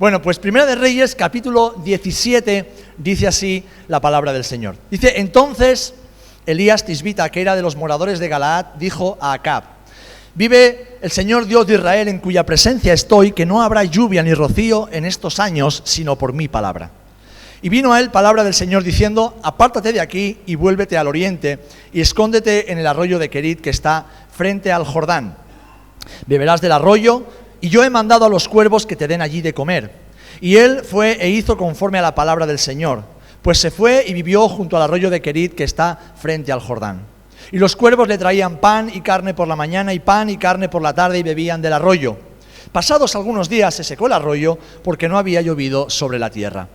Bueno, pues Primera de Reyes, capítulo 17, dice así la palabra del Señor. Dice, entonces Elías Tisbita, que era de los moradores de Galaad, dijo a Acab, vive el Señor Dios de Israel, en cuya presencia estoy, que no habrá lluvia ni rocío en estos años, sino por mi palabra. Y vino a él palabra del Señor diciendo, apártate de aquí y vuélvete al oriente, y escóndete en el arroyo de Querit, que está frente al Jordán. Beberás del arroyo, y yo he mandado a los cuervos que te den allí de comer. Y él fue e hizo conforme a la palabra del Señor, pues se fue y vivió junto al arroyo de Querit, que está frente al Jordán. Y los cuervos le traían pan y carne por la mañana y pan y carne por la tarde, y bebían del arroyo. Pasados algunos días se secó el arroyo, porque no había llovido sobre la tierra.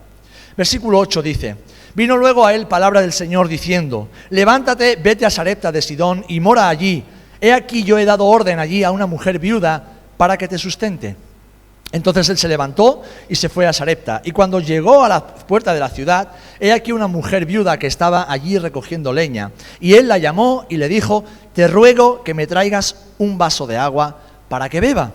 Versículo 8 dice, vino luego a él palabra del Señor diciendo, levántate, vete a Sarepta de Sidón y mora allí. He aquí yo he dado orden allí a una mujer viuda para que te sustente. Entonces él se levantó y se fue a Sarepta. Y cuando llegó a la puerta de la ciudad, he aquí una mujer viuda que estaba allí recogiendo leña. Y él la llamó y le dijo, te ruego que me traigas un vaso de agua para que beba.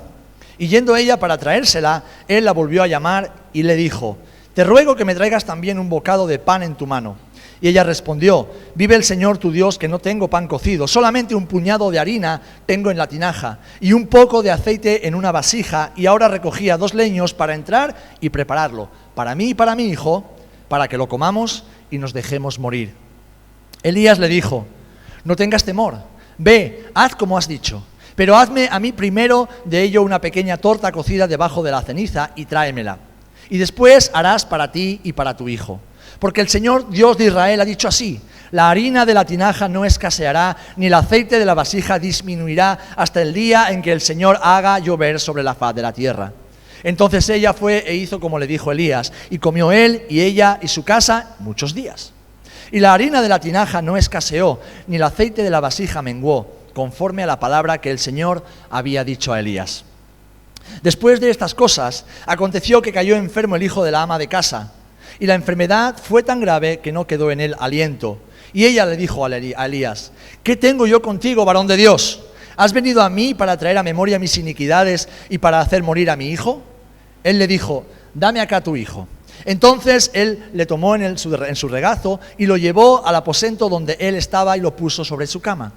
Y yendo ella para traérsela, él la volvió a llamar y le dijo, te ruego que me traigas también un bocado de pan en tu mano. Y ella respondió, vive el Señor tu Dios que no tengo pan cocido, solamente un puñado de harina tengo en la tinaja y un poco de aceite en una vasija, y ahora recogía 2 leños para entrar y prepararlo, para mí y para mi hijo, para que lo comamos y nos dejemos morir. Elías le dijo, no tengas temor, ve, haz como has dicho, pero hazme a mí primero de ello una pequeña torta cocida debajo de la ceniza y tráemela, y después harás para ti y para tu hijo. Porque el Señor Dios de Israel ha dicho así, la harina de la tinaja no escaseará, ni el aceite de la vasija disminuirá hasta el día en que el Señor haga llover sobre la faz de la tierra. Entonces ella fue e hizo como le dijo Elías, y comió él y ella y su casa muchos días. Y la harina de la tinaja no escaseó, ni el aceite de la vasija menguó, conforme a la palabra que el Señor había dicho a Elías. Después de estas cosas, aconteció que cayó enfermo el hijo de la ama de casa, y la enfermedad fue tan grave que no quedó en él aliento. Y ella le dijo a Elías, ¿qué tengo yo contigo, varón de Dios? ¿Has venido a mí para traer a memoria mis iniquidades y para hacer morir a mi hijo? Él le dijo, dame acá tu hijo. Entonces él le tomó en su regazo y lo llevó al aposento donde él estaba y lo puso sobre su cama.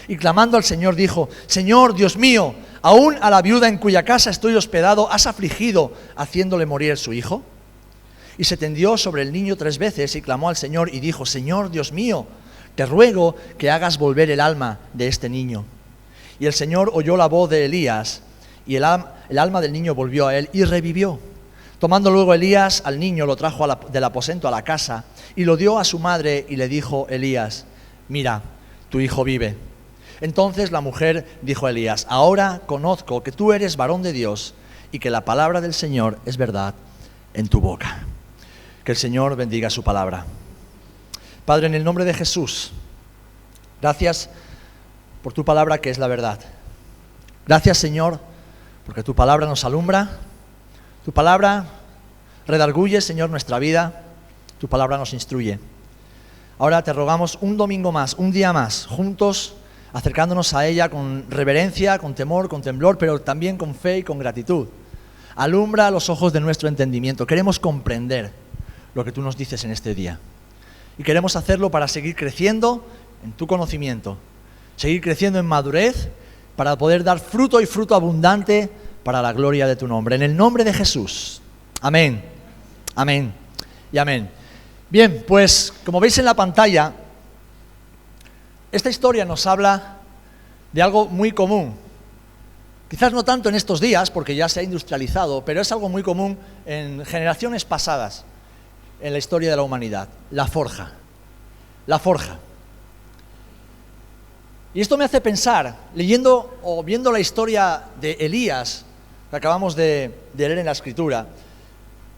Y clamando al Señor dijo, Señor, Dios mío, ¿aún a la viuda en cuya casa estoy hospedado has afligido haciéndole morir su hijo? Y se tendió sobre el niño 3 veces y clamó al Señor y dijo, Señor, Dios mío, te ruego que hagas volver el alma de este niño. Y el Señor oyó la voz de Elías, y el alma del niño volvió a él y revivió. Tomando luego Elías al niño, lo trajo del aposento a la casa, y lo dio a su madre, y le dijo Elías, mira, tu hijo vive. Entonces la mujer dijo a Elías, ahora conozco que tú eres varón de Dios, y que la palabra del Señor es verdad en tu boca. Que el Señor bendiga su palabra. Padre, en el nombre de Jesús, gracias por tu palabra que es la verdad. Gracias, Señor, porque tu palabra nos alumbra, tu palabra redarguye, Señor, nuestra vida, tu palabra nos instruye. Ahora te rogamos un domingo más, un día más, juntos, acercándonos a ella con reverencia, con temor, con temblor, pero también con fe y con gratitud. Alumbra los ojos de nuestro entendimiento. Queremos comprender lo que tú nos dices en este día. Y queremos hacerlo para seguir creciendo en tu conocimiento, seguir creciendo en madurez, para poder dar fruto y fruto abundante para la gloria de tu nombre. En el nombre de Jesús. Amén. Amén. Y amén. Bien, pues como veis en la pantalla, esta historia nos habla de algo muy común. Quizás no tanto en estos días, porque ya se ha industrializado, pero es algo muy común en generaciones pasadas en la historia de la humanidad, la forja. La forja. Y esto me hace pensar, leyendo o viendo la historia de Elías, que acabamos de leer en la Escritura,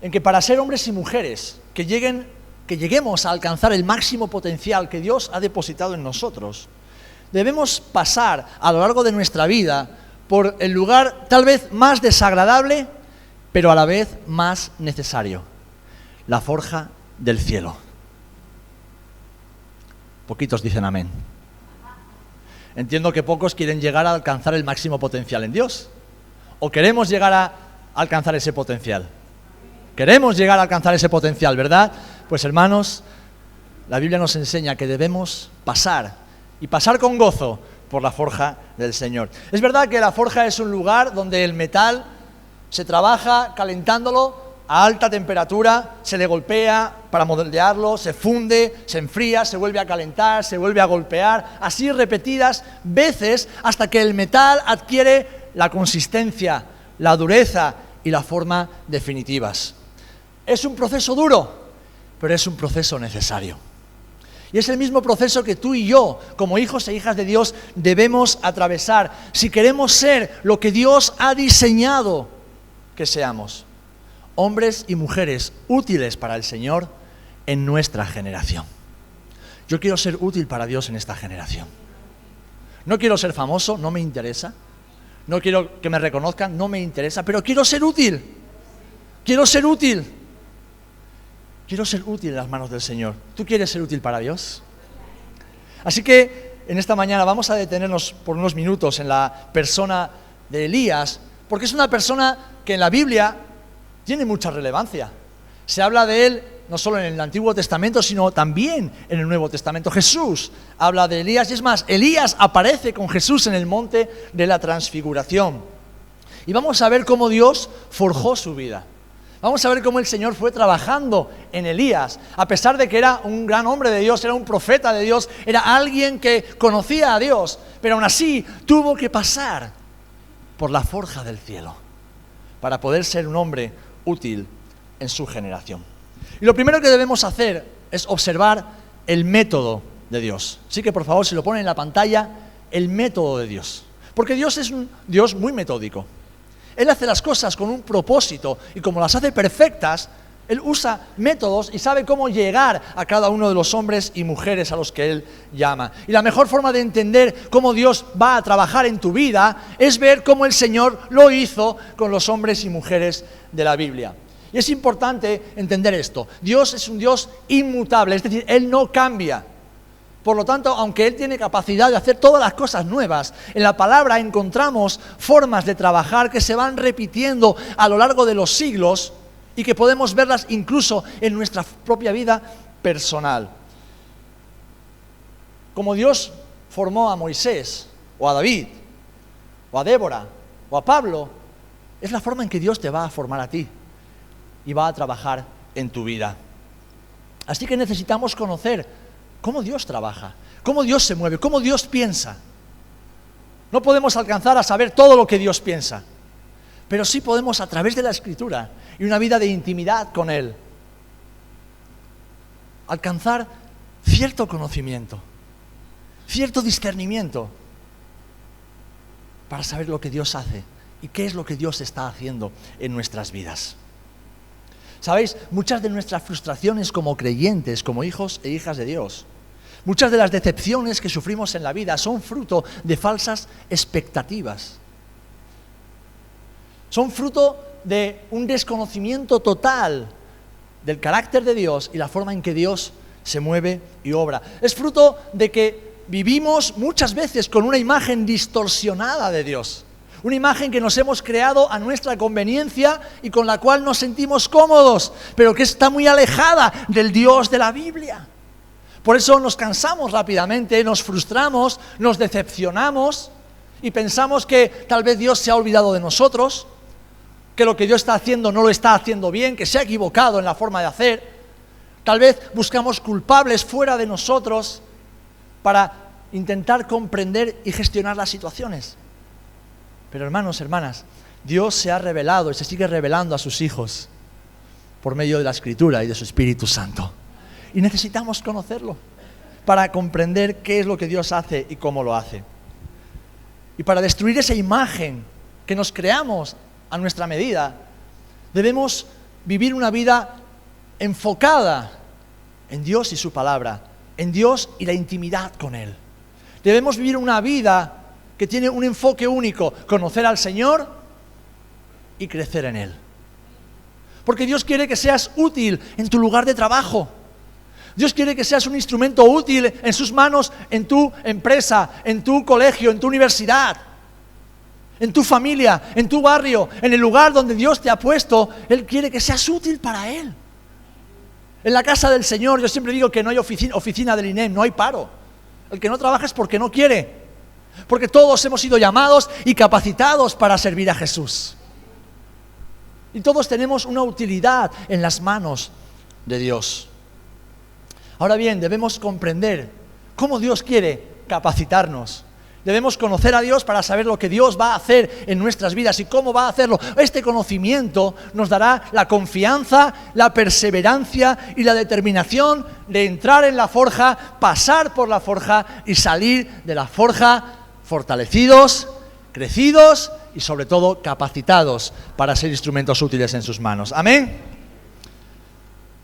en que para ser hombres y mujeres que lleguemos a alcanzar el máximo potencial que Dios ha depositado en nosotros, debemos pasar a lo largo de nuestra vida por el lugar tal vez más desagradable, pero a la vez más necesario. La forja del cielo. Poquitos dicen amén. Entiendo que pocos quieren llegar a alcanzar el máximo potencial en Dios. ¿O queremos llegar a alcanzar ese potencial? Queremos llegar a alcanzar ese potencial, ¿verdad? Pues hermanos, la Biblia nos enseña que debemos pasar, y pasar con gozo, por la forja del Señor. Es verdad que la forja es un lugar donde el metal se trabaja calentándolo a alta temperatura, se le golpea para moldearlo, se funde, se enfría, se vuelve a calentar, se vuelve a golpear, así repetidas veces hasta que el metal adquiere la consistencia, la dureza y la forma definitivas. Es un proceso duro, pero es un proceso necesario. Y es el mismo proceso que tú y yo, como hijos e hijas de Dios, debemos atravesar si queremos ser lo que Dios ha diseñado que seamos. Hombres y mujeres útiles para el Señor en nuestra generación. Yo quiero ser útil para Dios en esta generación. No quiero ser famoso, no me interesa. No quiero que me reconozcan, no me interesa, pero quiero ser útil. Quiero ser útil. Quiero ser útil en las manos del Señor. ¿Tú quieres ser útil para Dios? Así que en esta mañana vamos a detenernos por unos minutos en la persona de Elías, porque es una persona que en la Biblia tiene mucha relevancia. Se habla de él no solo en el Antiguo Testamento, sino también en el Nuevo Testamento. Jesús habla de Elías, y es más, Elías aparece con Jesús en el monte de la Transfiguración. Y vamos a ver cómo Dios forjó su vida. Vamos a ver cómo el Señor fue trabajando en Elías, a pesar de que era un gran hombre de Dios, era un profeta de Dios, era alguien que conocía a Dios, pero aún así tuvo que pasar por la forja del cielo para poder ser un hombre útil en su generación. Y lo primero que debemos hacer es observar el método de Dios. Así que por favor, si lo ponen en la pantalla, el método de Dios. Porque Dios es un Dios muy metódico. Él hace las cosas con un propósito y como las hace perfectas, Él usa métodos y sabe cómo llegar a cada uno de los hombres y mujeres a los que Él llama. Y la mejor forma de entender cómo Dios va a trabajar en tu vida es ver cómo el Señor lo hizo con los hombres y mujeres de la Biblia. Y es importante entender esto. Dios es un Dios inmutable, es decir, Él no cambia. Por lo tanto, aunque Él tiene capacidad de hacer todas las cosas nuevas, en la palabra encontramos formas de trabajar que se van repitiendo a lo largo de los siglos y que podemos verlas incluso en nuestra propia vida personal. Como Dios formó a Moisés, o a David, o a Débora, o a Pablo, es la forma en que Dios te va a formar a ti y va a trabajar en tu vida. Así que necesitamos conocer cómo Dios trabaja, cómo Dios se mueve, cómo Dios piensa. No podemos alcanzar a saber todo lo que Dios piensa, pero sí podemos, a través de la Escritura y una vida de intimidad con Él, alcanzar cierto conocimiento, cierto discernimiento para saber lo que Dios hace y qué es lo que Dios está haciendo en nuestras vidas. ¿Sabéis? Muchas de nuestras frustraciones como creyentes, como hijos e hijas de Dios, muchas de las decepciones que sufrimos en la vida son fruto de falsas expectativas. Son fruto de un desconocimiento total del carácter de Dios y la forma en que Dios se mueve y obra. Es fruto de que vivimos muchas veces con una imagen distorsionada de Dios. Una imagen que nos hemos creado a nuestra conveniencia y con la cual nos sentimos cómodos, pero que está muy alejada del Dios de la Biblia. Por eso nos cansamos rápidamente, nos frustramos, nos decepcionamos y pensamos que tal vez Dios se ha olvidado de nosotros, que lo que Dios está haciendo no lo está haciendo bien, que se ha equivocado en la forma de hacer. Tal vez buscamos culpables fuera de nosotros para intentar comprender y gestionar las situaciones. Pero hermanos, hermanas, Dios se ha revelado y se sigue revelando a sus hijos por medio de la Escritura y de su Espíritu Santo. Y necesitamos conocerlo para comprender qué es lo que Dios hace y cómo lo hace. Y para destruir esa imagen que nos creamos a nuestra medida, debemos vivir una vida enfocada en Dios y su palabra, en Dios y la intimidad con Él. Debemos vivir una vida que tiene un enfoque único, conocer al Señor y crecer en Él. Porque Dios quiere que seas útil en tu lugar de trabajo. Dios quiere que seas un instrumento útil en sus manos, en tu empresa, en tu colegio, en tu universidad. en tu familia, en tu barrio, en el lugar donde Dios te ha puesto. Él quiere que seas útil para Él. En la casa del Señor, yo siempre digo que no hay oficina del INEM, no hay paro. El que no trabaja es porque no quiere. Porque todos hemos sido llamados y capacitados para servir a Jesús. Y todos tenemos una utilidad en las manos de Dios. Ahora bien, debemos comprender cómo Dios quiere capacitarnos. Debemos conocer a Dios para saber lo que Dios va a hacer en nuestras vidas y cómo va a hacerlo. Este conocimiento nos dará la confianza, la perseverancia y la determinación de entrar en la forja, pasar por la forja y salir de la forja fortalecidos, crecidos y sobre todo capacitados para ser instrumentos útiles en sus manos. Amén.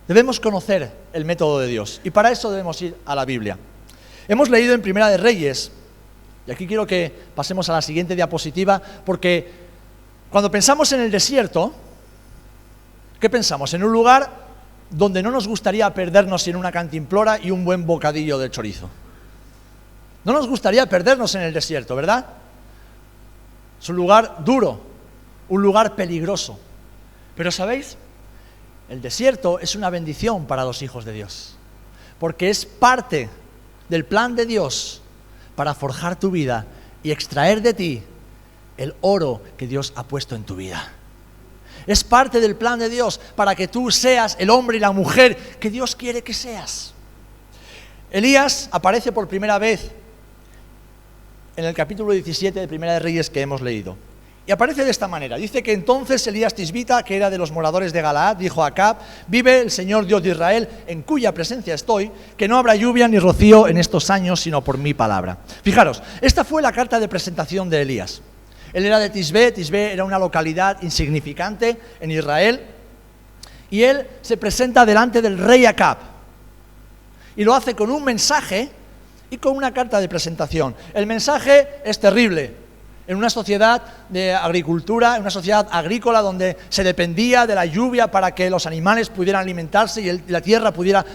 Debemos conocer el método de Dios y para eso debemos ir a la Biblia. Hemos leído en Primera de Reyes. Y aquí quiero que pasemos a la siguiente diapositiva, porque cuando pensamos en el desierto, ¿qué pensamos? En un lugar donde no nos gustaría perdernos en una cantimplora y un buen bocadillo de chorizo. No nos gustaría perdernos en el desierto, ¿verdad? Es un lugar duro, un lugar peligroso. Pero ¿sabéis? El desierto es una bendición para los hijos de Dios, porque es parte del plan de Dios para forjar tu vida y extraer de ti el oro que Dios ha puesto en tu vida. Es parte del plan de Dios para que tú seas el hombre y la mujer que Dios quiere que seas. Elías aparece por primera vez en el capítulo 17 de Primera de Reyes que hemos leído. Y aparece de esta manera. Dice que entonces Elías Tisbita, que era de los moradores de Galaad, dijo a Acab: vive el Señor Dios de Israel, en cuya presencia estoy, que no habrá lluvia ni rocío en estos años, sino por mi palabra. Fijaros, esta fue la carta de presentación de Elías. Él era de Tisbé. Tisbé era una localidad insignificante en Israel. Y él se presenta delante del rey Acab. Y lo hace con un mensaje y con una carta de presentación. El mensaje es terrible. En una sociedad de agricultura, en una sociedad agrícola donde se dependía de la lluvia para que los animales pudieran alimentarse y la tierra pudiera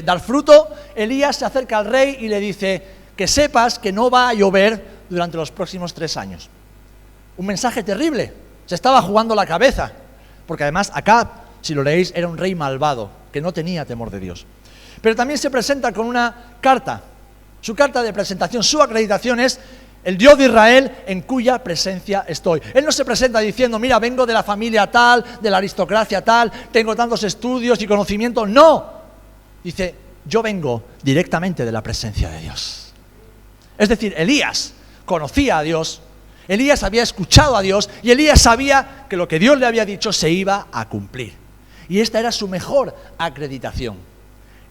dar fruto, Elías se acerca al rey y le dice que sepas que no va a llover durante los próximos 3 años. Un mensaje terrible, se estaba jugando la cabeza, porque además Acab, si lo leéis, era un rey malvado, que no tenía temor de Dios. Pero también se presenta con una carta, su carta de presentación, su acreditación es: el Dios de Israel, en cuya presencia estoy. Él no se presenta diciendo: mira, vengo de la familia tal, de la aristocracia tal, tengo tantos estudios y conocimiento. No, dice: yo vengo directamente de la presencia de Dios. Es decir, Elías conocía a Dios, Elías había escuchado a Dios y Elías sabía que lo que Dios le había dicho se iba a cumplir. Y esta era su mejor acreditación,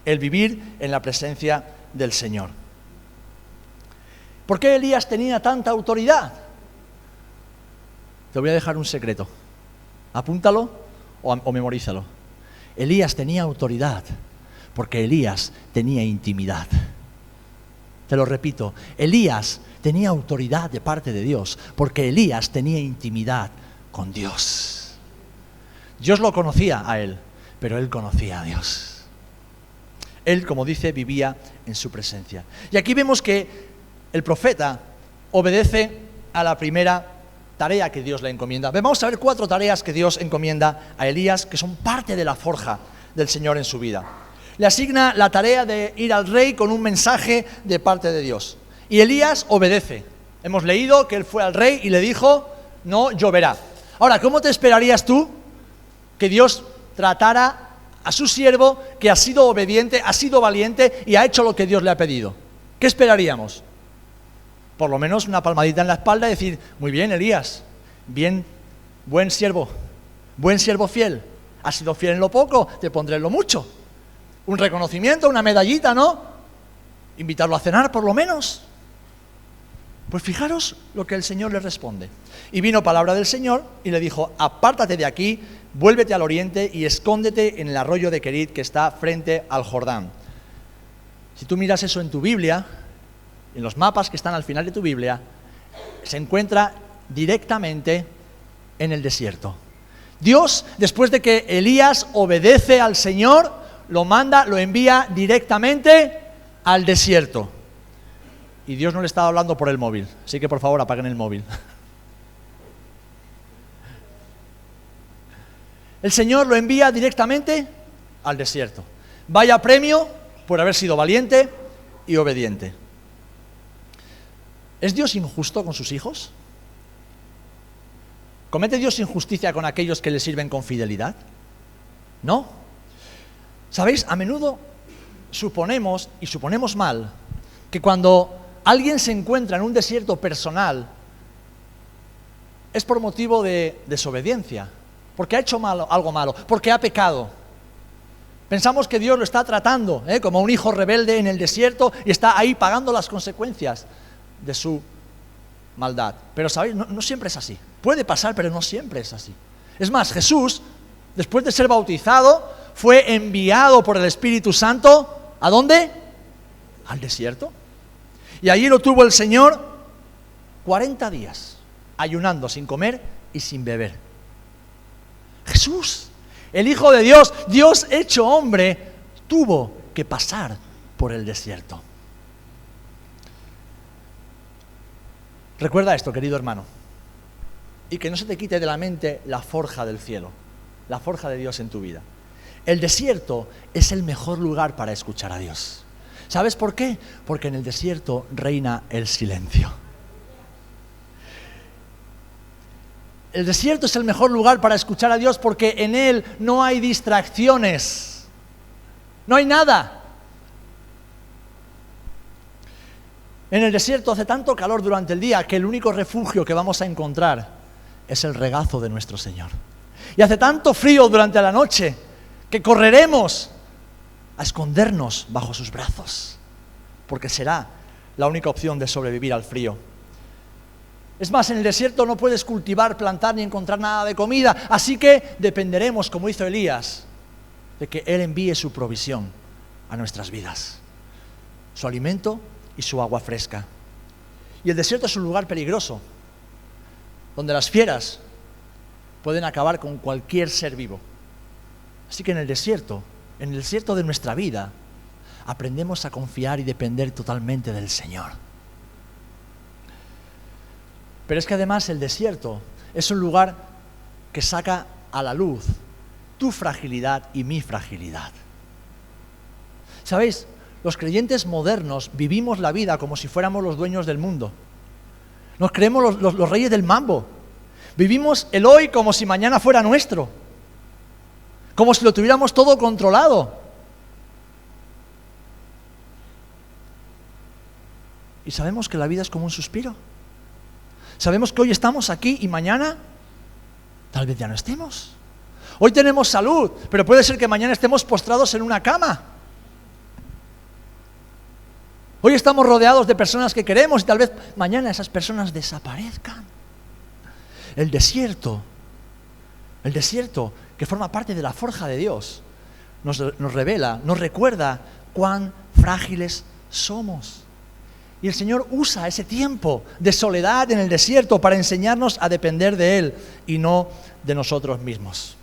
el vivir en la presencia del Señor. ¿Por qué Elías tenía tanta autoridad? Te voy a dejar un secreto. Apúntalo o memorízalo. Elías tenía autoridad porque Elías tenía intimidad. Te lo repito, Elías tenía autoridad de parte de Dios porque Elías tenía intimidad con Dios. Dios lo conocía a él, pero él conocía a Dios. Él, como dice, vivía en su presencia. Y aquí vemos que el profeta obedece a la primera tarea que Dios le encomienda. Vamos a ver 4 tareas que Dios encomienda a Elías, que son parte de la forja del Señor en su vida. Le asigna la tarea de ir al rey con un mensaje de parte de Dios. Y Elías obedece. Hemos leído que él fue al rey y le dijo: no lloverá. Ahora, ¿cómo te esperarías tú que Dios tratara a su siervo que ha sido obediente, ha sido valiente y ha hecho lo que Dios le ha pedido? ¿Qué esperaríamos? Por lo menos una palmadita en la espalda y decir: muy bien, Elías, bien, buen siervo fiel, has sido fiel en lo poco, te pondré en lo mucho. Un reconocimiento, una medallita, ¿no? Invitarlo a cenar por lo menos. Pues fijaros lo que el Señor le responde. Y vino palabra del Señor y le dijo: apártate de aquí, vuélvete al oriente y escóndete en el arroyo de Querit que está frente al Jordán. Si tú miras eso en tu Biblia, en los mapas que están al final de tu Biblia, se encuentra directamente en el desierto. Dios, después de que Elías obedece al Señor, lo manda, lo envía directamente al desierto. Y Dios no le estaba hablando por el móvil, así que por favor apaguen el móvil. el Señor lo envía directamente al desierto. Vaya premio por haber sido valiente y obediente. ¿Es Dios injusto con sus hijos? ¿Comete Dios injusticia con aquellos que le sirven con fidelidad? No. ¿Sabéis? A menudo suponemos, y suponemos mal, que cuando alguien se encuentra en un desierto personal es por motivo de desobediencia, porque ha hecho algo malo, porque ha pecado. Pensamos que Dios lo está tratando como un hijo rebelde en el desierto y está ahí pagando las consecuencias de su maldad. Pero ¿sabéis? No siempre es así. Puede pasar, pero no siempre es así. Es más, Jesús, después de ser bautizado, fue enviado por el Espíritu Santo, ¿a dónde? Al desierto. Y allí lo tuvo el Señor 40 días, ayunando sin comer y sin beber. Jesús, el Hijo de Dios, Dios hecho hombre, tuvo que pasar por el desierto. Recuerda esto, querido hermano, y que no se te quite de la mente la forja del cielo, la forja de Dios en tu vida. El desierto es el mejor lugar para escuchar a Dios. ¿Sabes por qué? Porque en el desierto reina el silencio. El desierto es el mejor lugar para escuchar a Dios porque en él no hay distracciones, no hay nada. En el desierto hace tanto calor durante el día que el único refugio que vamos a encontrar es el regazo de nuestro Señor. Y hace tanto frío durante la noche que correremos a escondernos bajo sus brazos, porque será la única opción de sobrevivir al frío. Es más, en el desierto no puedes cultivar, plantar ni encontrar nada de comida, así que dependeremos, como hizo Elías, de que Él envíe su provisión a nuestras vidas, su alimento y su agua fresca. Y el desierto es un lugar peligroso, donde las fieras pueden acabar con cualquier ser vivo. Así que en el desierto de nuestra vida, aprendemos a confiar y depender totalmente del Señor. Pero es que además el desierto es un lugar que saca a la luz tu fragilidad y mi fragilidad. ¿Sabéis? Los creyentes modernos vivimos la vida como si fuéramos los dueños del mundo. Nos creemos los reyes del mambo. Vivimos el hoy como si mañana fuera nuestro. Como si lo tuviéramos todo controlado. Y sabemos que la vida es como un suspiro. Sabemos que hoy estamos aquí y mañana tal vez ya no estemos. Hoy tenemos salud, pero puede ser que mañana estemos postrados en una cama. Hoy estamos rodeados de personas que queremos y tal vez mañana esas personas desaparezcan. El desierto que forma parte de la forja de Dios, nos revela, nos recuerda cuán frágiles somos. Y el Señor usa ese tiempo de soledad en el desierto para enseñarnos a depender de Él y no de nosotros mismos.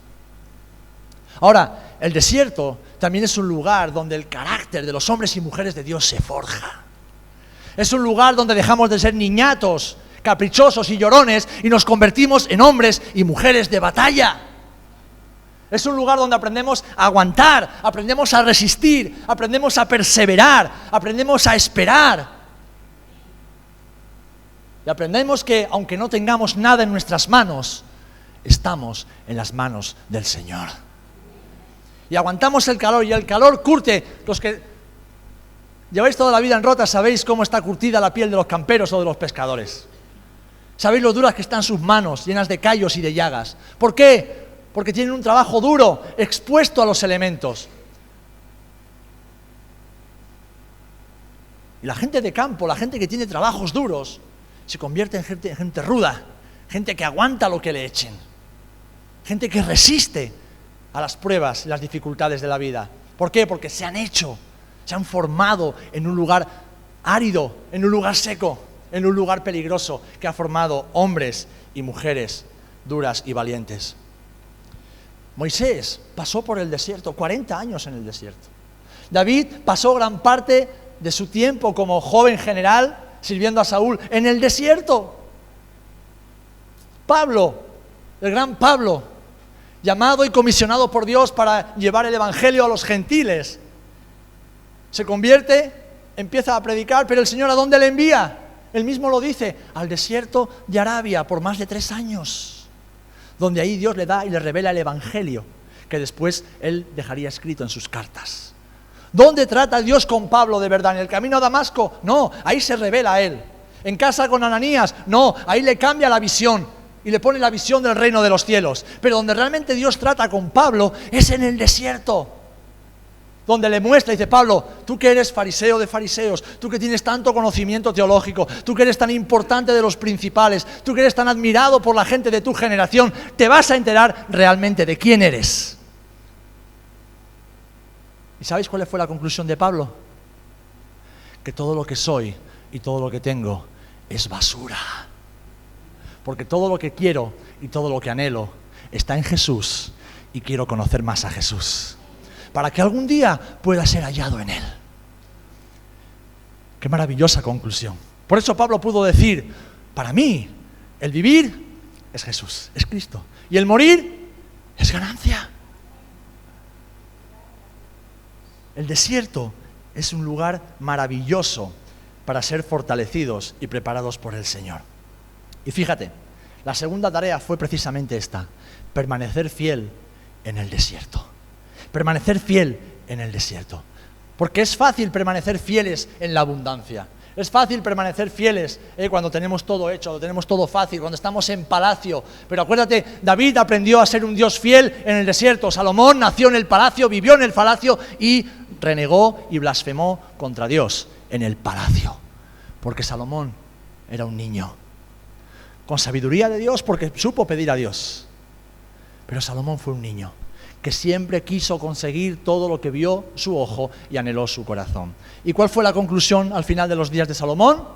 Ahora, el desierto también es un lugar donde el carácter de los hombres y mujeres de Dios se forja. Es un lugar donde dejamos de ser niñatos, caprichosos y llorones y nos convertimos en hombres y mujeres de batalla. Es un lugar donde aprendemos a aguantar, aprendemos a resistir, aprendemos a perseverar, aprendemos a esperar. Y aprendemos que, aunque no tengamos nada en nuestras manos, estamos en las manos del Señor. Y aguantamos el calor, y el calor curte. Los que lleváis toda la vida en Rota sabéis cómo está curtida la piel de los camperos o de los pescadores. Sabéis lo duras que están sus manos, llenas de callos y de llagas. ¿Por qué? Porque tienen un trabajo duro, expuesto a los elementos. Y la gente de campo, la gente que tiene trabajos duros, se convierte en gente ruda, gente que aguanta lo que le echen, gente que resiste a las pruebas y las dificultades de la vida. ¿Por qué? Porque se han formado en un lugar árido, en un lugar seco, en un lugar peligroso, que ha formado hombres y mujeres duras y valientes. Moisés pasó por el desierto, 40 años en el desierto. David pasó gran parte de su tiempo como joven general sirviendo a Saúl en el desierto. Pablo, el gran Pablo, llamado y comisionado por Dios para llevar el evangelio a los gentiles. Se convierte, empieza a predicar, pero el Señor ¿a dónde le envía? Él mismo lo dice, al desierto de Arabia por más de 3 años, donde ahí Dios le da y le revela el evangelio, que después él dejaría escrito en sus cartas. ¿Dónde trata Dios con Pablo de verdad? ¿En el camino a Damasco? No, ahí se revela a él. ¿En casa con Ananías? No, ahí le cambia la visión y le pone la visión del reino de los cielos. Pero donde realmente Dios trata con Pablo es en el desierto, donde le muestra, dice Pablo, tú que eres fariseo de fariseos, tú que tienes tanto conocimiento teológico, tú que eres tan importante de los principales, tú que eres tan admirado por la gente de tu generación, te vas a enterar realmente de quién eres. ¿Y sabéis cuál fue la conclusión de Pablo? Que todo lo que soy y todo lo que tengo es basura. Porque todo lo que quiero y todo lo que anhelo está en Jesús y quiero conocer más a Jesús, para que algún día pueda ser hallado en Él. Qué maravillosa conclusión. Por eso Pablo pudo decir, para mí, el vivir es Jesús, es Cristo, y el morir es ganancia. El desierto es un lugar maravilloso para ser fortalecidos y preparados por el Señor. Y fíjate, la segunda tarea fue precisamente esta, permanecer fiel en el desierto. Permanecer fiel en el desierto. Porque es fácil permanecer fieles en la abundancia. Es fácil permanecer fieles cuando tenemos todo hecho, cuando tenemos todo fácil, cuando estamos en palacio. Pero acuérdate, David aprendió a ser un Dios fiel en el desierto. Salomón nació en el palacio, vivió en el palacio y renegó y blasfemó contra Dios en el palacio. Porque Salomón era un niño, con sabiduría de Dios porque supo pedir a Dios. Pero Salomón fue un niño que siempre quiso conseguir todo lo que vio su ojo y anheló su corazón. ¿Y cuál fue la conclusión al final de los días de Salomón?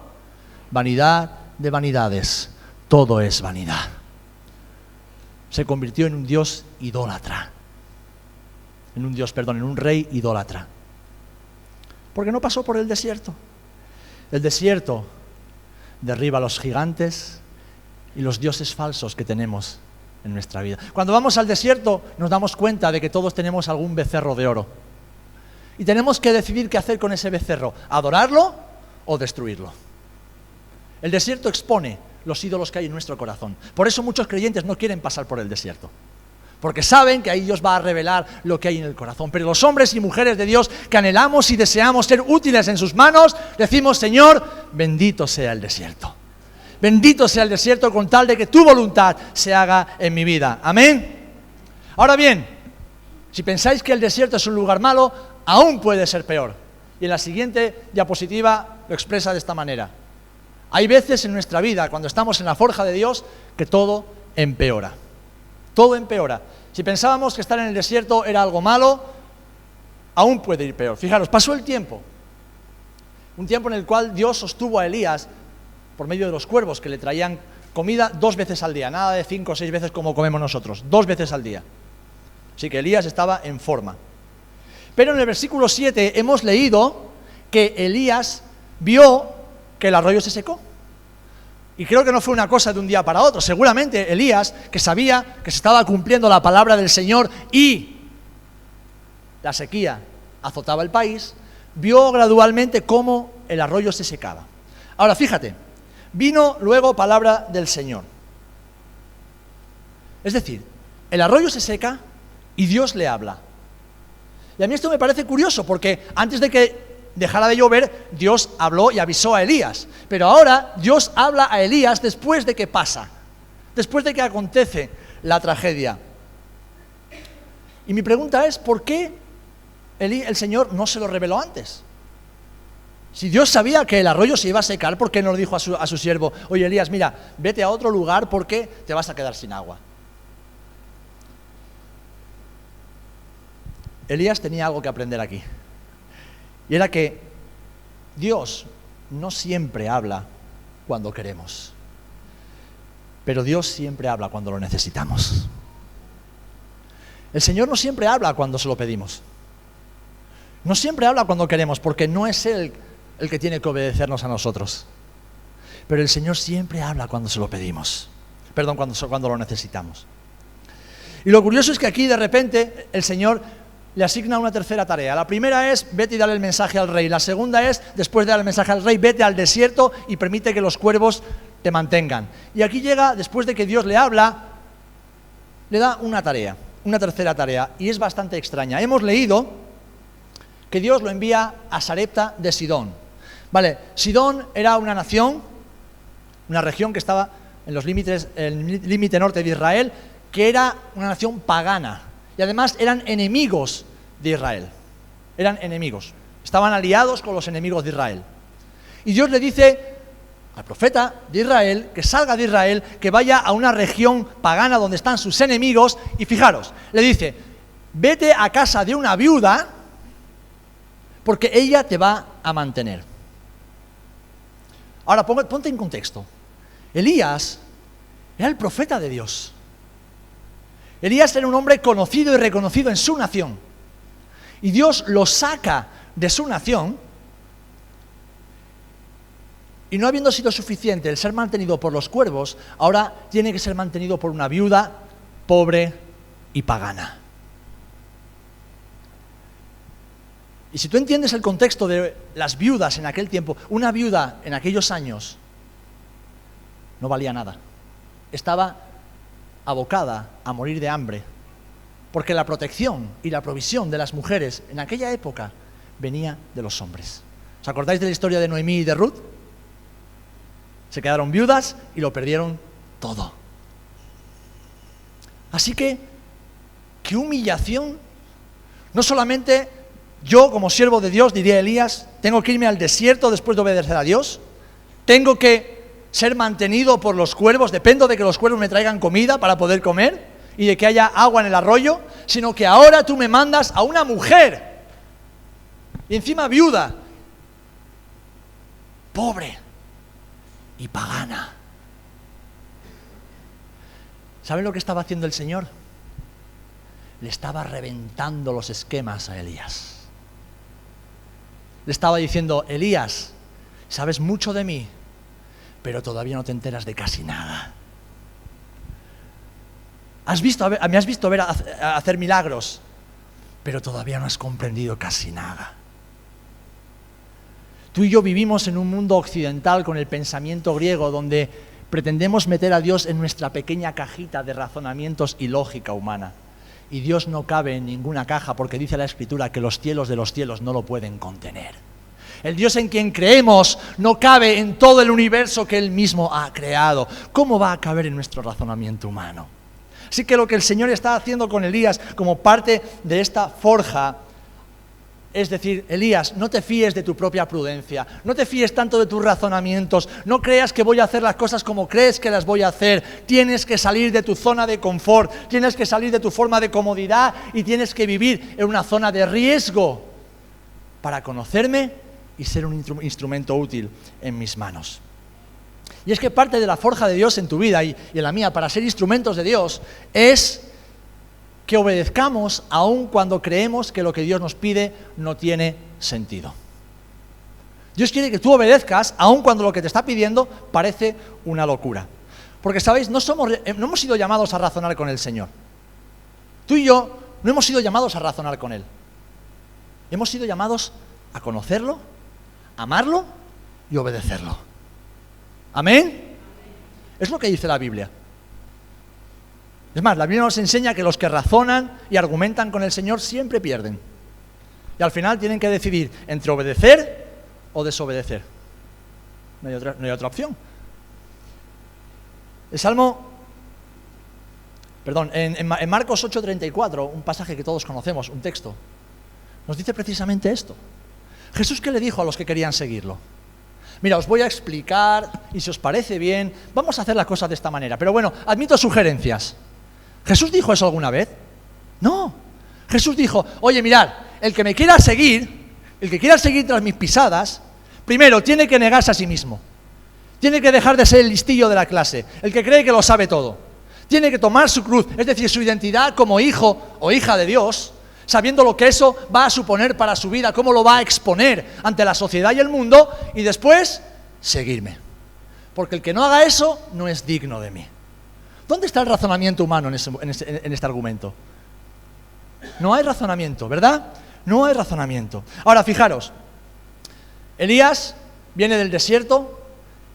Vanidad de vanidades, todo es vanidad. Se convirtió en un dios idólatra, en un rey idólatra. Porque no pasó por el desierto. El desierto derriba a los gigantes y los dioses falsos que tenemos en nuestra vida. Cuando vamos al desierto nos damos cuenta de que todos tenemos algún becerro de oro y tenemos que decidir qué hacer con ese becerro, adorarlo o destruirlo. El desierto expone los ídolos que hay en nuestro corazón. Por eso muchos creyentes no quieren pasar por el desierto, porque saben que ahí Dios va a revelar lo que hay en el corazón. Pero los hombres y mujeres de Dios que anhelamos y deseamos ser útiles en sus manos, decimos, Señor, bendito sea el desierto. Bendito sea el desierto con tal de que tu voluntad se haga en mi vida. Amén. Ahora bien, si pensáis que el desierto es un lugar malo, aún puede ser peor. Y en la siguiente diapositiva lo expresa de esta manera. Hay veces en nuestra vida, cuando estamos en la forja de Dios, que todo empeora. Todo empeora. Si pensábamos que estar en el desierto era algo malo, aún puede ir peor. Fijaros, pasó el tiempo. Un tiempo en el cual Dios sostuvo a Elías por medio de los cuervos que le traían comida 2 veces al día, nada de 5 o 6 veces como comemos nosotros, 2 veces al día. Así que Elías estaba en forma. Pero en el versículo 7 hemos leído que Elías vio que el arroyo se secó. Y creo que no fue una cosa de un día para otro. Seguramente Elías, que sabía que se estaba cumpliendo la palabra del Señor y la sequía azotaba el país, vio gradualmente cómo el arroyo se secaba. Ahora fíjate, vino luego palabra del Señor. Es decir, el arroyo se seca y Dios le habla. Y a mí esto me parece curioso porque antes de que dejara de llover, Dios habló y avisó a Elías. Pero ahora Dios habla a Elías después de que pasa, después de que acontece la tragedia. Y mi pregunta es, ¿por qué el Señor no se lo reveló antes? Si Dios sabía que el arroyo se iba a secar, ¿por qué no le dijo a su siervo, oye Elías, mira, vete a otro lugar porque te vas a quedar sin agua? Elías tenía algo que aprender aquí. Y era que Dios no siempre habla cuando queremos, pero Dios siempre habla cuando lo necesitamos. El Señor no siempre habla cuando se lo pedimos. No siempre habla cuando queremos, porque no es Él el que tiene que obedecernos a nosotros. Pero el Señor siempre habla cuando se lo pedimos. Cuando lo necesitamos. Y lo curioso es que aquí de repente el Señor le asigna una tercera tarea. La primera es, vete y dale el mensaje al rey. La segunda es, después de dar el mensaje al rey, vete al desierto y permite que los cuervos te mantengan. Y aquí llega, después de que Dios le habla, le da una tarea, una tercera tarea, y es bastante extraña. Hemos leído que Dios lo envía a Sarepta de Sidón. Vale, Sidón era una nación, una región que estaba en los límites, en el límite norte de Israel, que era una nación pagana. Y además eran enemigos de Israel. Eran enemigos. Estaban aliados con los enemigos de Israel. Y Dios le dice al profeta de Israel que salga de Israel, que vaya a una región pagana donde están sus enemigos. Y fijaros, le dice, vete a casa de una viuda porque ella te va a mantener. Ahora, ponte en contexto. Elías era el profeta de Dios. Elías era un hombre conocido y reconocido en su nación. Y Dios lo saca de su nación. Y no habiendo sido suficiente el ser mantenido por los cuervos, ahora tiene que ser mantenido por una viuda pobre y pagana. Y si tú entiendes el contexto de las viudas en aquel tiempo, una viuda en aquellos años no valía nada. Estaba abocada a morir de hambre, porque la protección y la provisión de las mujeres en aquella época venía de los hombres. ¿Os acordáis de la historia de Noemí y de Ruth? Se quedaron viudas y lo perdieron todo. Así que, qué humillación. No solamente yo, como siervo de Dios, diría Elías, tengo que irme al desierto después de obedecer a Dios, tengo que ser mantenido por los cuervos, dependo de que los cuervos me traigan comida para poder comer y de que haya agua en el arroyo, sino que ahora tú me mandas a una mujer, y encima viuda, pobre y pagana. ¿Saben lo que estaba haciendo el Señor? Le estaba reventando los esquemas a Elías. Le estaba diciendo, Elías, sabes mucho de mí, pero todavía no te enteras de casi nada. Me has visto ver hacer milagros, pero todavía no has comprendido casi nada. Tú y yo vivimos en un mundo occidental con el pensamiento griego, donde pretendemos meter a Dios en nuestra pequeña cajita de razonamientos y lógica humana. Y Dios no cabe en ninguna caja, porque dice la Escritura que los cielos de los cielos no lo pueden contener. El Dios en quien creemos no cabe en todo el universo que Él mismo ha creado. ¿Cómo va a caber en nuestro razonamiento humano? Así que lo que el Señor está haciendo con Elías como parte de esta forja es decir, Elías, no te fíes de tu propia prudencia, no te fíes tanto de tus razonamientos, no creas que voy a hacer las cosas como crees que las voy a hacer. Tienes que salir de tu zona de confort, tienes que salir de tu forma de comodidad y tienes que vivir en una zona de riesgo para conocerme y ser un instrumento útil en mis manos. Y es que parte de la forja de Dios en tu vida y en la mía para ser instrumentos de Dios es que obedezcamos aun cuando creemos que lo que Dios nos pide no tiene sentido. Dios quiere que tú obedezcas aun cuando lo que te está pidiendo parece una locura. Porque, ¿sabéis? No hemos sido llamados a razonar con el Señor. Tú y yo no hemos sido llamados a razonar con Él. Hemos sido llamados a conocerlo, amarlo y obedecerlo. ¿Amén? Es lo que dice la Biblia. Es más, la Biblia nos enseña que los que razonan y argumentan con el Señor siempre pierden. Y al final tienen que decidir entre obedecer o desobedecer. No hay otra opción. En Marcos 8:34, un pasaje que todos conocemos, un texto, nos dice precisamente esto. Jesús, ¿qué le dijo a los que querían seguirlo? Mira, os voy a explicar y si os parece bien, vamos a hacer las cosas de esta manera. Pero bueno, admito sugerencias. ¿Jesús dijo eso alguna vez? No. Jesús dijo, oye, mirad, el que me quiera seguir, el que quiera seguir tras mis pisadas, primero tiene que negarse a sí mismo. Tiene que dejar de ser el listillo de la clase, el que cree que lo sabe todo. Tiene que tomar su cruz, es decir, su identidad como hijo o hija de Dios, sabiendo lo que eso va a suponer para su vida, cómo lo va a exponer ante la sociedad y el mundo, y después seguirme. Porque el que no haga eso no es digno de mí. ¿Dónde está el razonamiento humano en este argumento? No hay razonamiento, ¿verdad? No hay razonamiento. Ahora, fijaros, Elías viene del desierto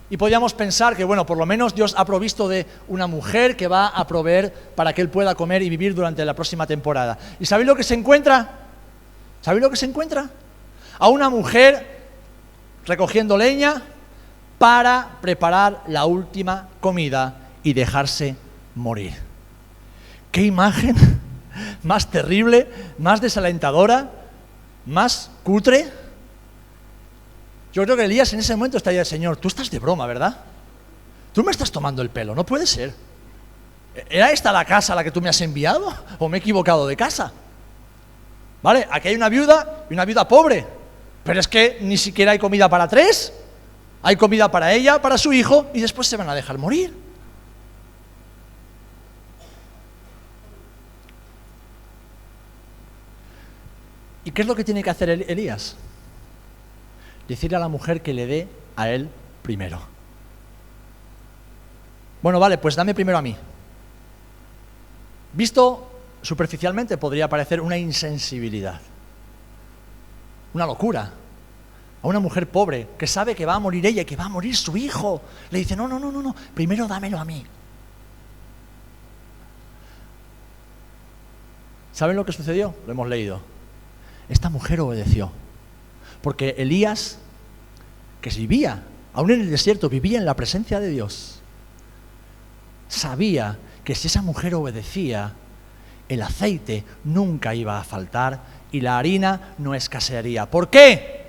y podríamos pensar que, bueno, por lo menos Dios ha provisto de una mujer que va a proveer para que él pueda comer y vivir durante la próxima temporada. ¿Y sabéis lo que se encuentra? ¿Sabéis lo que se encuentra? A una mujer recogiendo leña para preparar la última comida y dejarse morir. ¡Qué imagen más terrible, más desalentadora, más cutre! Yo creo que Elías en ese momento estaría: Señor, tú estás de broma, ¿verdad? Tú me estás tomando el pelo, no puede ser. ¿Era esta la casa a la que tú me has enviado? ¿O me he equivocado de casa? Vale, aquí hay una viuda y una viuda pobre, pero es que ni siquiera hay comida para tres. Hay comida para ella, para su hijo, y después se van a dejar morir. ¿Y qué es lo que tiene que hacer Elías? Decirle a la mujer que le dé a él primero. Bueno, vale, pues dame primero a mí. Visto superficialmente podría parecer una insensibilidad, una locura. A una mujer pobre que sabe que va a morir ella y que va a morir su hijo, le dice: no, primero dámelo a mí. ¿Saben lo que sucedió? Lo hemos leído. Esta mujer obedeció, porque Elías, que vivía, aún en el desierto, vivía en la presencia de Dios, sabía que si esa mujer obedecía, el aceite nunca iba a faltar y la harina no escasearía. ¿Por qué?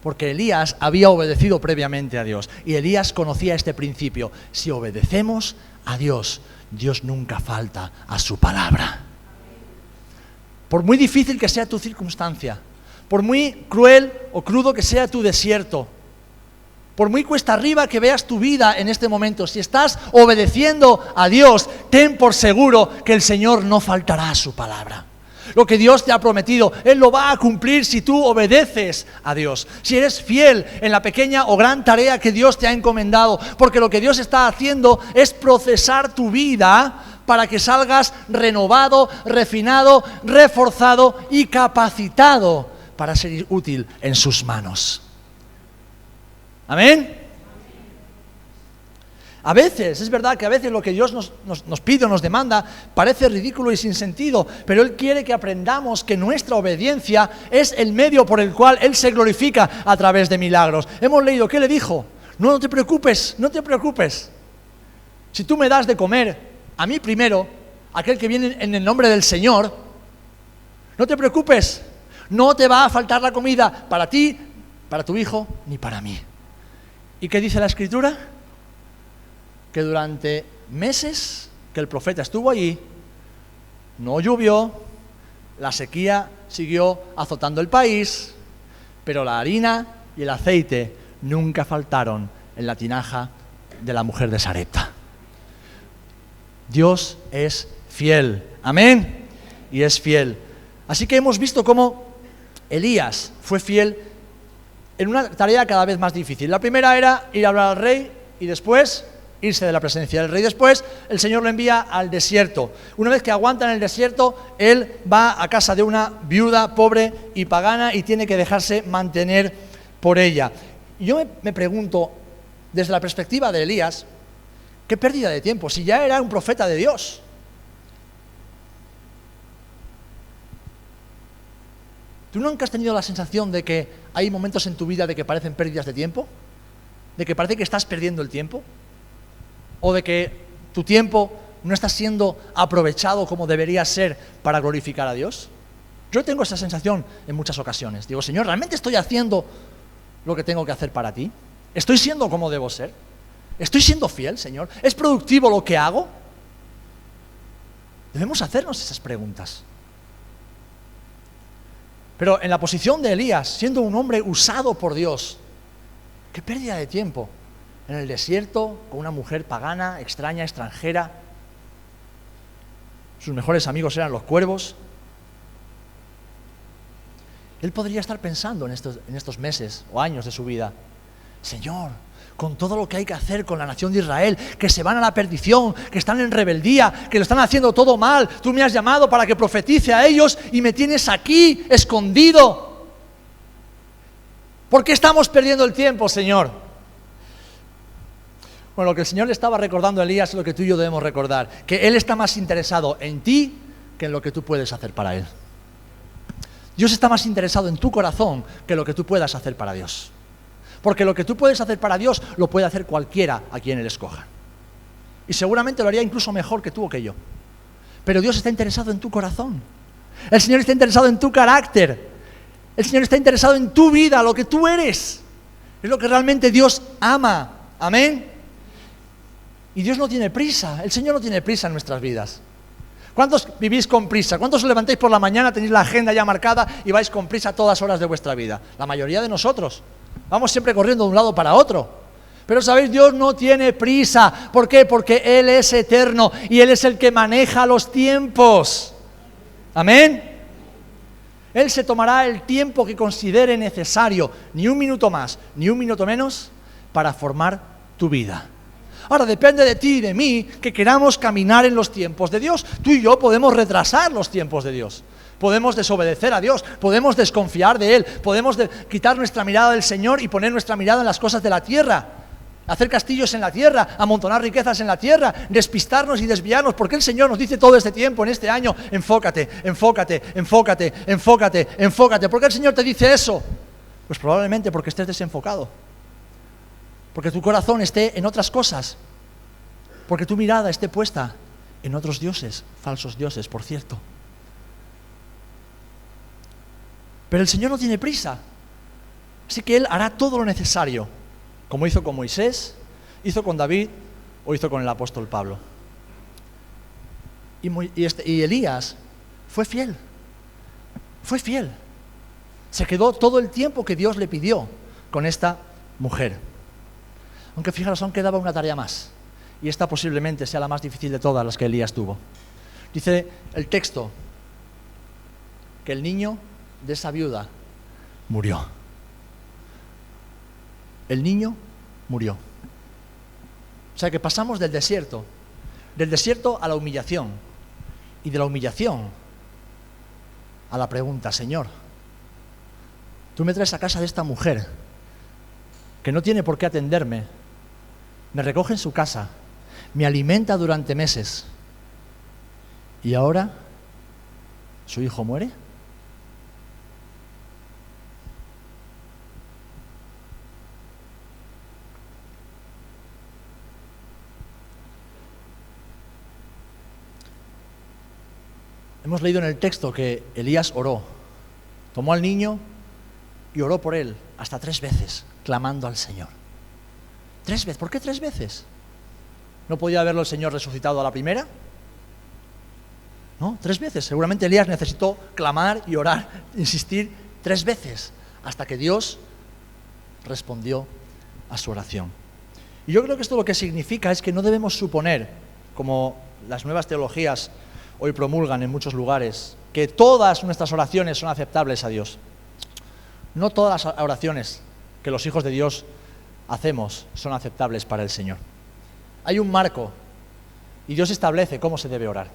Porque Elías había obedecido previamente a Dios y Elías conocía este principio: si obedecemos a Dios, Dios nunca falta a su palabra. Por muy difícil que sea tu circunstancia, por muy cruel o crudo que sea tu desierto, por muy cuesta arriba que veas tu vida en este momento, si estás obedeciendo a Dios, ten por seguro que el Señor no faltará a su palabra. Lo que Dios te ha prometido, Él lo va a cumplir si tú obedeces a Dios. Si eres fiel en la pequeña o gran tarea que Dios te ha encomendado, porque lo que Dios está haciendo es procesar tu vida para que salgas renovado, refinado, reforzado y capacitado para ser útil en sus manos. ¿Amén? A veces, es verdad que a veces lo que Dios nos pide o nos demanda parece ridículo y sin sentido, pero Él quiere que aprendamos que nuestra obediencia es el medio por el cual Él se glorifica a través de milagros. Hemos leído, ¿qué le dijo? No te preocupes, no te preocupes. Si tú me das de comer a mí primero, aquel que viene en el nombre del Señor, no te preocupes, no te va a faltar la comida para ti, para tu hijo, ni para mí. ¿Y qué dice la Escritura? Que durante meses que el profeta estuvo allí, no llovió, la sequía siguió azotando el país, pero la harina y el aceite nunca faltaron en la tinaja de la mujer de Sarepta. Dios es fiel, amén, y es fiel. Así que hemos visto cómo Elías fue fiel en una tarea cada vez más difícil. La primera era ir a hablar al rey y después irse de la presencia del rey. Después el Señor lo envía al desierto. Una vez que aguanta en el desierto, él va a casa de una viuda pobre y pagana y tiene que dejarse mantener por ella. Y yo me pregunto, desde la perspectiva de Elías, qué pérdida de tiempo, si ya era un profeta de Dios. ¿Tú nunca has tenido la sensación de que hay momentos en tu vida de que parecen pérdidas de tiempo? ¿De que parece que estás perdiendo el tiempo? ¿O de que tu tiempo no está siendo aprovechado como debería ser para glorificar a Dios? Yo tengo esa sensación en muchas ocasiones. Digo, Señor, ¿realmente estoy haciendo lo que tengo que hacer para ti? ¿Estoy siendo como debo ser? ¿Estoy siendo fiel, Señor? ¿Es productivo lo que hago? Debemos hacernos esas preguntas. Pero en la posición de Elías, siendo un hombre usado por Dios, qué pérdida de tiempo. En el desierto, con una mujer pagana, extraña, extranjera. Sus mejores amigos eran los cuervos. Él podría estar pensando en estos meses o años de su vida: Señor, con todo lo que hay que hacer con la nación de Israel, que se van a la perdición, que están en rebeldía, que lo están haciendo todo mal, tú me has llamado para que profetice a ellos y me tienes aquí, escondido. ¿Por qué estamos perdiendo el tiempo, Señor? Bueno, lo que el Señor le estaba recordando a Elías es lo que tú y yo debemos recordar, que Él está más interesado en ti que en lo que tú puedes hacer para Él. Dios está más interesado en tu corazón que lo que tú puedas hacer para Dios. Porque lo que tú puedes hacer para Dios lo puede hacer cualquiera a quien Él escoja. Y seguramente lo haría incluso mejor que tú o que yo. Pero Dios está interesado en tu corazón. El Señor está interesado en tu carácter. El Señor está interesado en tu vida, lo que tú eres. Es lo que realmente Dios ama. Amén. Y Dios no tiene prisa. El Señor no tiene prisa en nuestras vidas. ¿Cuántos vivís con prisa? ¿Cuántos os levantáis por la mañana, tenéis la agenda ya marcada y vais con prisa a todas horas de vuestra vida? La mayoría de nosotros. Vamos siempre corriendo de un lado para otro. Pero sabéis, Dios no tiene prisa. ¿Por qué? Porque Él es eterno y Él es el que maneja los tiempos. Amén. Él se tomará el tiempo que considere necesario, ni un minuto más, ni un minuto menos, para formar tu vida. Ahora depende de ti y de mí que queramos caminar en los tiempos de Dios. Tú y yo podemos retrasar los tiempos de Dios. Podemos desobedecer a Dios, podemos desconfiar de Él, podemos quitar nuestra mirada del Señor y poner nuestra mirada en las cosas de la tierra, hacer castillos en la tierra, amontonar riquezas en la tierra, despistarnos y desviarnos, porque el Señor nos dice todo este tiempo, en este año, enfócate, enfócate, enfócate, enfócate, enfócate. ¿Por qué el Señor te dice eso? Pues probablemente porque estés desenfocado, porque tu corazón esté en otras cosas, porque tu mirada esté puesta en otros dioses, falsos dioses, por cierto. Pero el Señor no tiene prisa, así que Él hará todo lo necesario, como hizo con Moisés, hizo con David o hizo con el apóstol Pablo. Y Elías fue fiel, se quedó todo el tiempo que Dios le pidió con esta mujer. Aunque fijaros, aún quedaba una tarea más, y esta posiblemente sea la más difícil de todas las que Elías tuvo. Dice el texto que el niño de esa viuda murió. El niño murió. O sea que pasamos del desierto a la humillación, y de la humillación a la pregunta: Señor, tú me traes a casa de esta mujer que no tiene por qué atenderme, me recoge en su casa, me alimenta durante meses, y ahora su hijo muere. Hemos leído en el texto que Elías oró, tomó al niño y oró por él hasta 3 veces, clamando al Señor. 3 veces. ¿Por qué 3 veces? ¿No podía haberlo el Señor resucitado a la primera? No, 3 veces. Seguramente Elías necesitó clamar y orar, insistir 3 veces, hasta que Dios respondió a su oración. Y yo creo que esto lo que significa es que no debemos suponer, como las nuevas teologías hoy promulgan en muchos lugares, que todas nuestras oraciones son aceptables a Dios. No todas las oraciones que los hijos de Dios hacemos son aceptables para el Señor. Hay un marco y Dios establece cómo se debe orar,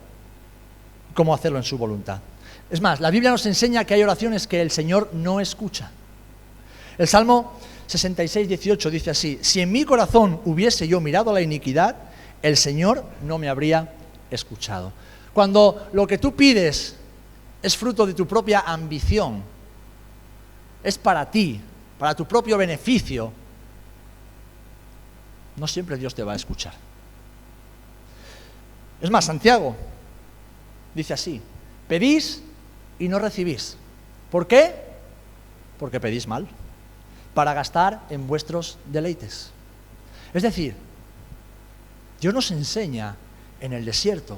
cómo hacerlo en su voluntad. Es más, la Biblia nos enseña que hay oraciones que el Señor no escucha. El Salmo 66, 18 dice así: si en mi corazón hubiese yo mirado la iniquidad, el Señor no me habría escuchado. Cuando lo que tú pides es fruto de tu propia ambición, es para ti, para tu propio beneficio, no siempre Dios te va a escuchar. Es más, Santiago dice así: pedís y no recibís. ¿Por qué? Porque pedís mal, para gastar en vuestros deleites. Es decir, Dios nos enseña en el desierto,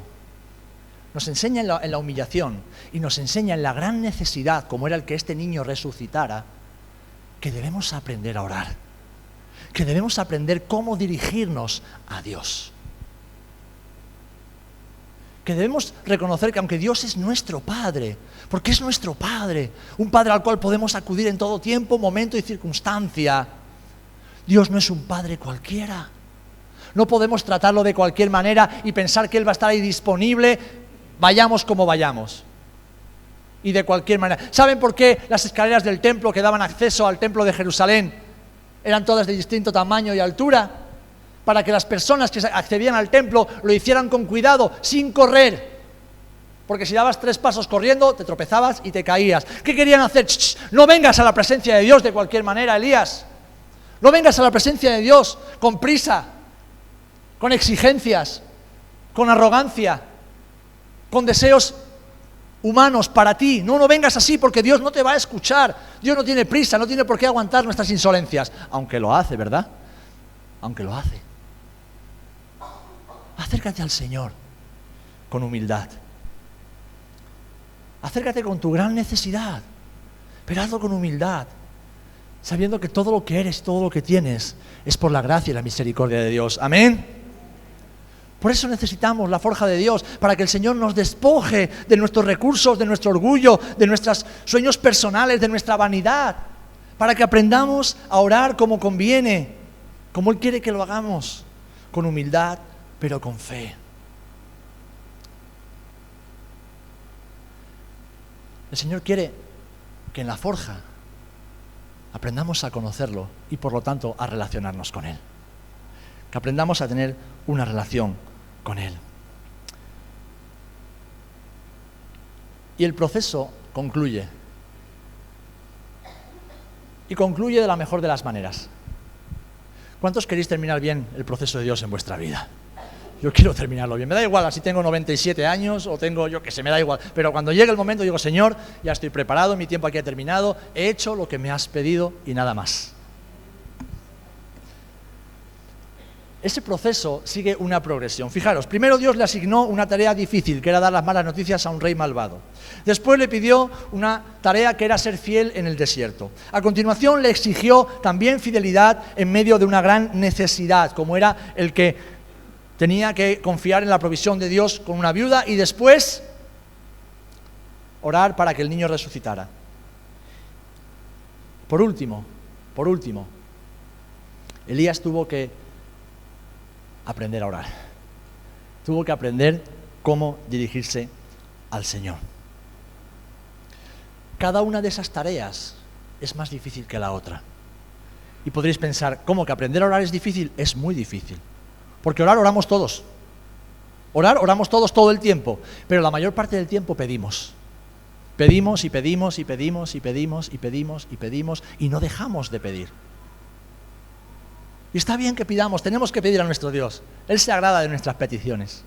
nos enseña en la humillación y nos enseña en la gran necesidad, como era el que este niño resucitara, que debemos aprender a orar, que debemos aprender cómo dirigirnos a Dios, que debemos reconocer que aunque Dios es nuestro Padre, porque es nuestro Padre, un Padre al cual podemos acudir en todo tiempo, momento y circunstancia, Dios no es un padre cualquiera. No podemos tratarlo de cualquier manera y pensar que Él va a estar ahí disponible, vayamos como vayamos. Y de cualquier manera. ¿Saben por qué las escaleras del templo que daban acceso al templo de Jerusalén eran todas de distinto tamaño y altura? Para que las personas que accedían al templo lo hicieran con cuidado, sin correr. Porque si dabas 3 pasos corriendo, te tropezabas y te caías. ¿Qué querían hacer? No vengas a la presencia de Dios de cualquier manera, Elías. No vengas a la presencia de Dios con prisa, con exigencias, con arrogancia, con deseos humanos para ti. No vengas así porque Dios no te va a escuchar. Dios no tiene prisa, no tiene por qué aguantar nuestras insolencias. Aunque lo hace, ¿verdad? Aunque lo hace. Acércate al Señor con humildad. Acércate con tu gran necesidad, pero hazlo con humildad, sabiendo que todo lo que eres, todo lo que tienes, es por la gracia y la misericordia de Dios. Amén. Por eso necesitamos la forja de Dios, para que el Señor nos despoje de nuestros recursos, de nuestro orgullo, de nuestros sueños personales, de nuestra vanidad, para que aprendamos a orar como conviene, como Él quiere que lo hagamos, con humildad, pero con fe. El Señor quiere que en la forja aprendamos a conocerlo y por lo tanto a relacionarnos con Él. Que aprendamos a tener una relación con Él. Y el proceso concluye. Y concluye de la mejor de las maneras. ¿Cuántos queréis terminar bien el proceso de Dios en vuestra vida? Yo quiero terminarlo bien. Me da igual si tengo 97 años o tengo, yo qué sé, me da igual. Pero cuando llegue el momento digo, Señor, ya estoy preparado, mi tiempo aquí ha terminado, he hecho lo que me has pedido y nada más. Ese proceso sigue una progresión. Fijaros, primero Dios le asignó una tarea difícil, que era dar las malas noticias a un rey malvado. Después le pidió una tarea que era ser fiel en el desierto. A continuación le exigió también fidelidad en medio de una gran necesidad, como era el que tenía que confiar en la provisión de Dios con una viuda y después orar para que el niño resucitara. Por último, Elías tuvo que aprender a orar. Tuvo que aprender cómo dirigirse al Señor. Cada una de esas tareas es más difícil que la otra. Y podréis pensar, ¿cómo que aprender a orar es difícil? Es muy difícil. Porque orar oramos todos. Orar oramos todos todo el tiempo. Pero la mayor parte del tiempo pedimos. Pedimos y pedimos y pedimos y pedimos y pedimos y pedimos y no dejamos de pedir. Y está bien que pidamos, tenemos que pedir a nuestro Dios. Él se agrada de nuestras peticiones.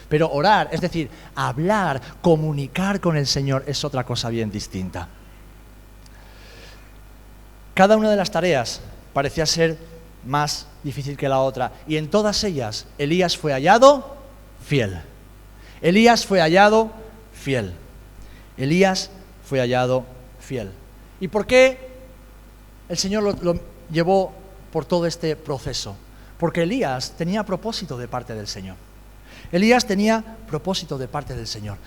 Pero orar, es decir, hablar, comunicar con el Señor es otra cosa bien distinta. Cada una de las tareas parecía ser más difícil que la otra. Y en todas ellas, Elías fue hallado fiel. Elías fue hallado fiel. Elías fue hallado fiel. ¿Y por qué el Señor lo llevó por todo este proceso? Porque Elías tenía propósito de parte del Señor. Elías tenía propósito de parte del Señor.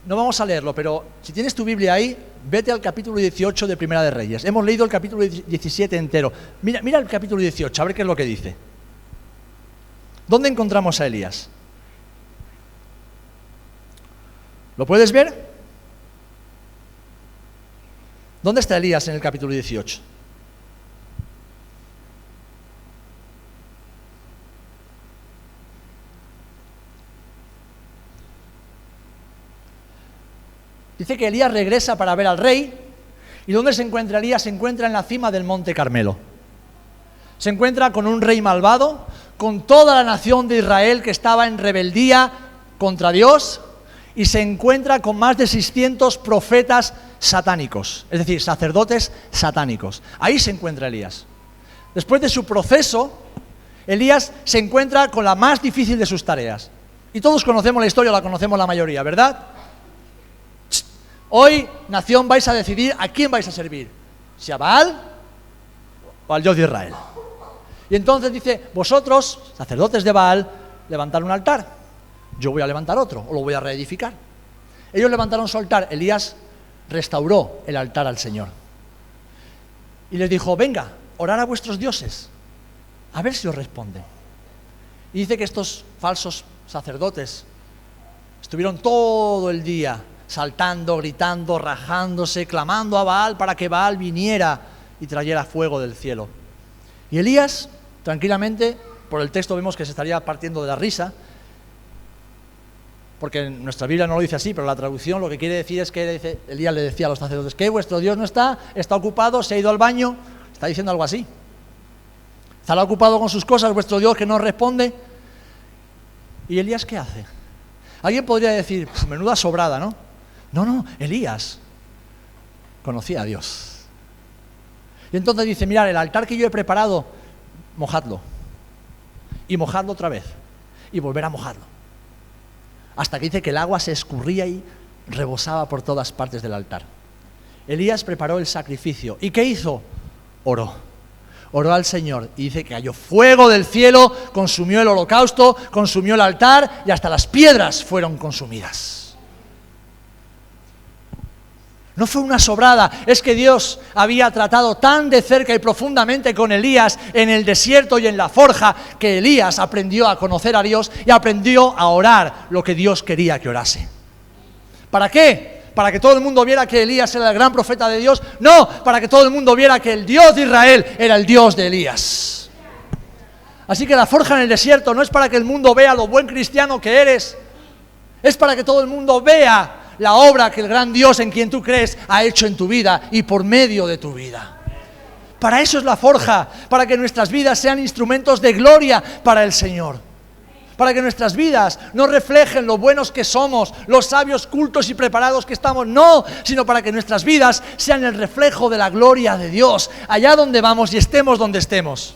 No vamos a leerlo, pero si tienes tu Biblia ahí, vete al capítulo 18 de Primera de Reyes. Hemos leído el capítulo 17 entero. Mira el capítulo 18, a ver qué es lo que dice. ¿Dónde encontramos a Elías? ¿Lo puedes ver? ¿Dónde está Elías en el capítulo 18? Dice que Elías regresa para ver al rey. ¿Y dónde se encuentra Elías? Se encuentra en la cima del monte Carmelo. Se encuentra con un rey malvado, con toda la nación de Israel que estaba en rebeldía contra Dios, y se encuentra con más de 600 profetas satánicos, es decir, sacerdotes satánicos. Ahí se encuentra Elías. Después de su proceso, Elías se encuentra con la más difícil de sus tareas. Y todos conocemos la historia, la conocemos la mayoría, ¿verdad? Hoy, nación, vais a decidir a quién vais a servir, si a Baal o al Dios de Israel. Y entonces dice, vosotros, sacerdotes de Baal, levantad un altar, yo voy a levantar otro, o lo voy a reedificar. Ellos levantaron su altar, Elías restauró el altar al Señor. Y les dijo, venga, orad a vuestros dioses, a ver si os responden. Y dice que estos falsos sacerdotes estuvieron todo el día saltando, gritando, rajándose, clamando a Baal para que Baal viniera y trayera fuego del cielo. Y Elías, tranquilamente, por el texto vemos que se estaría partiendo de la risa, porque en nuestra Biblia no lo dice así, pero la traducción lo que quiere decir es que Elías le decía a los sacerdotes que vuestro Dios no está ocupado, se ha ido al baño, está diciendo algo así. Estará ocupado con sus cosas, vuestro Dios que no responde. ¿Y Elías qué hace? Alguien podría decir, menuda sobrada, ¿no? No, Elías conocía a Dios. Y entonces dice, mirad, el altar que yo he preparado, mojadlo. Y mojadlo otra vez. Y volver a mojarlo. Hasta que dice que el agua se escurría y rebosaba por todas partes del altar. Elías preparó el sacrificio. ¿Y qué hizo? Oró al Señor y dice que cayó fuego del cielo, consumió el holocausto, consumió el altar y hasta las piedras fueron consumidas. No fue una sobrada, es que Dios había tratado tan de cerca y profundamente con Elías en el desierto y en la forja que Elías aprendió a conocer a Dios y aprendió a orar lo que Dios quería que orase. ¿Para qué? ¿Para que todo el mundo viera que Elías era el gran profeta de Dios? No, para que todo el mundo viera que el Dios de Israel era el Dios de Elías. Así que la forja en el desierto no es para que el mundo vea lo buen cristiano que eres, es para que todo el mundo vea la obra que el gran Dios en quien tú crees ha hecho en tu vida y por medio de tu vida. Para eso es la forja, para que nuestras vidas sean instrumentos de gloria para el Señor. Para que nuestras vidas no reflejen lo buenos que somos, los sabios, cultos y preparados que estamos, no, sino para que nuestras vidas sean el reflejo de la gloria de Dios, allá donde vamos y estemos donde estemos.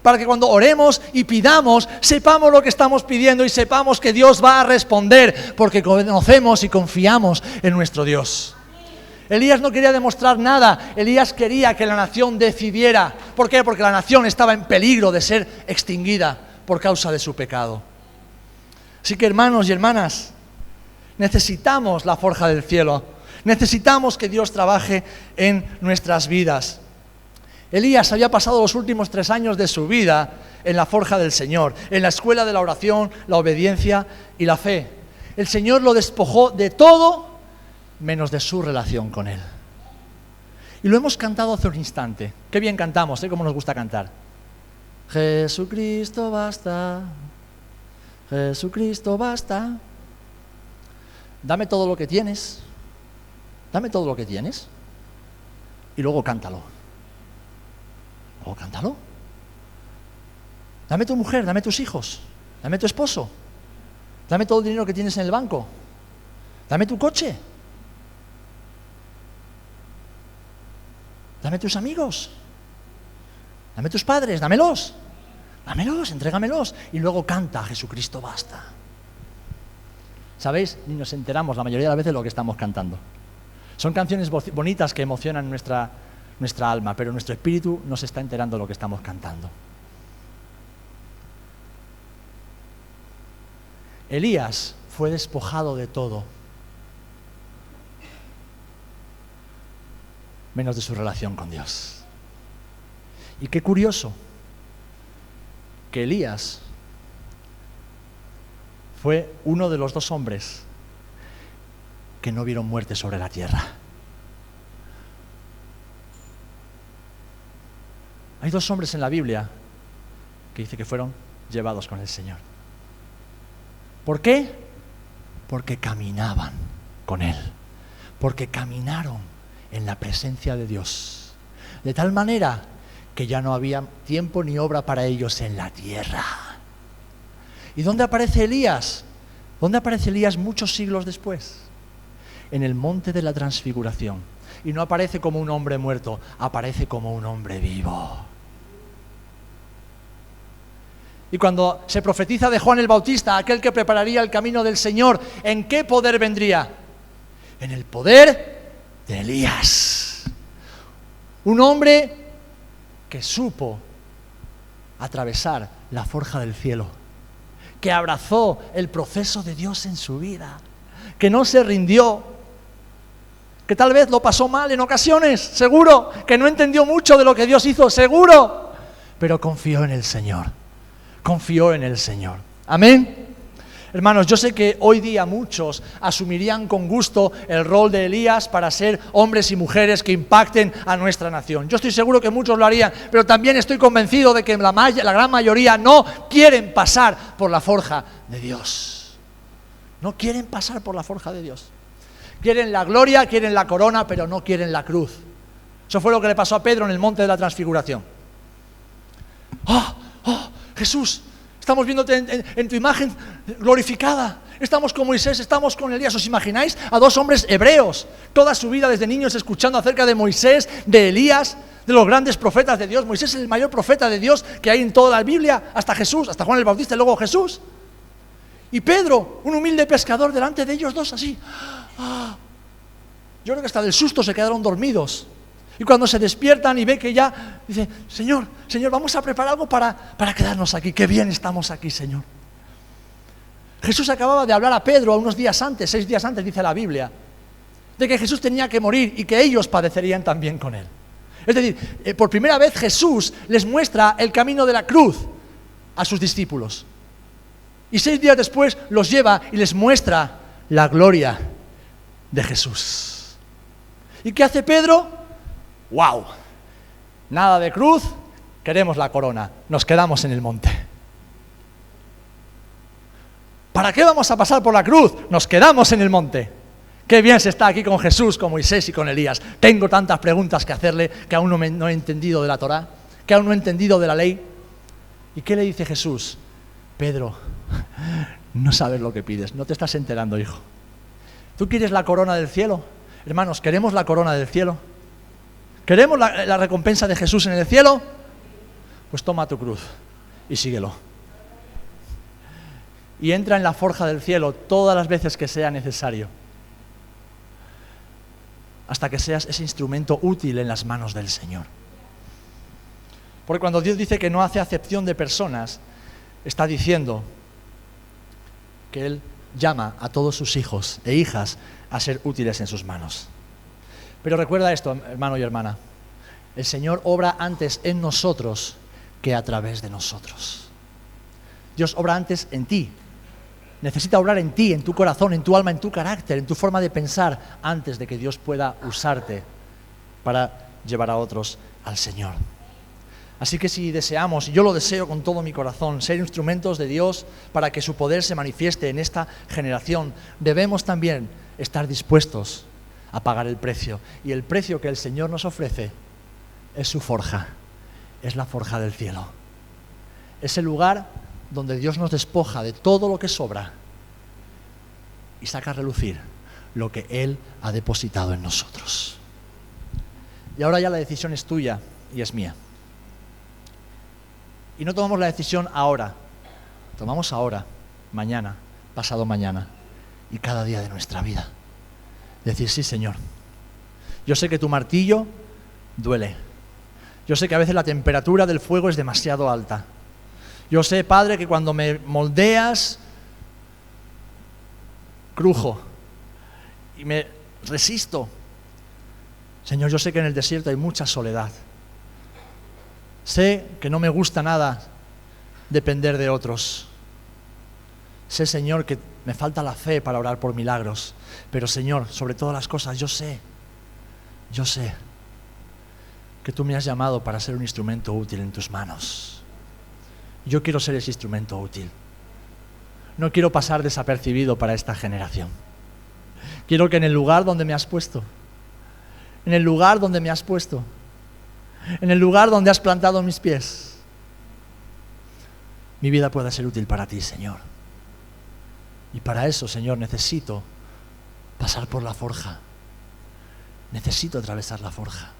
Para que cuando oremos y pidamos, sepamos lo que estamos pidiendo y sepamos que Dios va a responder, porque conocemos y confiamos en nuestro Dios. Elías no quería demostrar nada, Elías quería que la nación decidiera. ¿Por qué? Porque la nación estaba en peligro de ser extinguida por causa de su pecado. Así que, hermanos y hermanas, necesitamos la forja del cielo, necesitamos que Dios trabaje en nuestras vidas. Elías había pasado los últimos 3 años de su vida en la forja del Señor, en la escuela de la oración, la obediencia y la fe. El Señor lo despojó de todo menos de su relación con Él. Y lo hemos cantado hace un instante. Qué bien cantamos, cómo nos gusta cantar. Jesucristo basta, Jesucristo basta. Dame todo lo que tienes, dame todo lo que tienes y luego cántalo. Luego cántalo. Dame tu mujer, dame tus hijos, dame tu esposo, dame todo el dinero que tienes en el banco, dame tu coche, dame tus amigos, dame tus padres, dámelos, entrégamelos y luego canta, Jesucristo basta. ¿Sabéis? Ni nos enteramos la mayoría de las veces de lo que estamos cantando. Son canciones bonitas que emocionan nuestra alma, pero nuestro espíritu no se está enterando de lo que estamos cantando. Elías fue despojado de todo, menos de su relación con Dios. Y qué curioso que Elías fue uno de los 2 hombres que no vieron muerte sobre la tierra. Hay 2 hombres en la Biblia que dice que fueron llevados con el Señor. ¿Por qué? Porque caminaban con Él, porque caminaron en la presencia de Dios, de tal manera que ya no había tiempo ni obra para ellos en la tierra. ¿Y dónde aparece Elías? ¿Dónde aparece Elías muchos siglos después? En el monte de la transfiguración. Y no aparece como un hombre muerto, aparece como un hombre vivo. Y cuando se profetiza de Juan el Bautista, aquel que prepararía el camino del Señor, ¿en qué poder vendría? En el poder de Elías. Un hombre que supo atravesar la forja del cielo, que abrazó el proceso de Dios en su vida, que no se rindió, que tal vez lo pasó mal en ocasiones, seguro, que no entendió mucho de lo que Dios hizo, seguro, pero confió en el Señor, confió en el Señor. Amén. Hermanos, yo sé que hoy día muchos asumirían con gusto el rol de Elías para ser hombres y mujeres que impacten a nuestra nación. Yo estoy seguro que muchos lo harían, pero también estoy convencido de que la gran mayoría no quieren pasar por la forja de Dios. No quieren pasar por la forja de Dios. Quieren la gloria, quieren la corona, pero no quieren la cruz. Eso fue lo que le pasó a Pedro en el monte de la Transfiguración. ¡Oh, Jesús! Estamos viéndote en tu imagen glorificada. Estamos con Moisés, estamos con Elías. ¿Os imagináis a dos hombres hebreos, toda su vida desde niños escuchando acerca de Moisés, de Elías, de los grandes profetas de Dios? Moisés es el mayor profeta de Dios que hay en toda la Biblia, hasta Jesús, hasta Juan el Bautista y luego Jesús. Y Pedro, un humilde pescador, delante de ellos dos así. Yo creo que hasta del susto se quedaron dormidos. Y cuando se despiertan y ve que ya, dice, Señor, vamos a preparar algo para quedarnos aquí. Qué bien estamos aquí, Señor. Jesús acababa de hablar a Pedro unos días antes, 6 días antes, dice la Biblia, de que Jesús tenía que morir y que ellos padecerían también con él. Es decir, por primera vez Jesús les muestra el camino de la cruz a sus discípulos. Y 6 días después los lleva y les muestra la gloria de Jesús. ¿Y qué hace Pedro? ¡Wow! Nada de cruz, queremos la corona, nos quedamos en el monte. ¿Para qué vamos a pasar por la cruz? Nos quedamos en el monte. Qué bien se está aquí con Jesús, con Moisés y con Elías. Tengo tantas preguntas que hacerle que aún no he entendido de la Torá, que aún no he entendido de la ley. ¿Y qué le dice Jesús? Pedro, no sabes lo que pides, no te estás enterando, hijo. ¿Tú quieres la corona del cielo? Hermanos, ¿queremos la corona del cielo? ¿Queremos la recompensa de Jesús en el cielo? Pues toma tu cruz y síguelo. Y entra en la forja del cielo todas las veces que sea necesario, hasta que seas ese instrumento útil en las manos del Señor. Porque cuando Dios dice que no hace acepción de personas, está diciendo que Él llama a todos sus hijos e hijas a ser útiles en sus manos. Pero recuerda esto, hermano y hermana, el Señor obra antes en nosotros que a través de nosotros. Dios obra antes en ti. Necesita obrar en ti, en tu corazón, en tu alma, en tu carácter, en tu forma de pensar, antes de que Dios pueda usarte para llevar a otros al Señor. Así que si deseamos, y yo lo deseo con todo mi corazón, ser instrumentos de Dios para que su poder se manifieste en esta generación, debemos también estar dispuestos a pagar el precio. Y el precio que el Señor nos ofrece es su forja, es la forja del cielo. Es el lugar donde Dios nos despoja de todo lo que sobra y saca a relucir lo que Él ha depositado en nosotros. Y ahora ya la decisión es tuya y es mía. Y no tomamos la decisión ahora, tomamos ahora, mañana, pasado mañana y cada día de nuestra vida. Decir, sí, Señor, yo sé que tu martillo duele. Yo sé que a veces la temperatura del fuego es demasiado alta. Yo sé, Padre, que cuando me moldeas, crujo y me resisto. Señor, yo sé que en el desierto hay mucha soledad. Sé que no me gusta nada depender de otros. Sé, Señor, que me falta la fe para orar por milagros. Pero, Señor, sobre todas las cosas, yo sé que tú me has llamado para ser un instrumento útil en tus manos. Yo quiero ser ese instrumento útil. No quiero pasar desapercibido para esta generación. Quiero que en el lugar donde me has puesto, en el lugar donde me has puesto, en el lugar donde has plantado mis pies, mi vida pueda ser útil para ti, Señor. Y para eso, Señor, necesito pasar por la forja. Necesito atravesar la forja.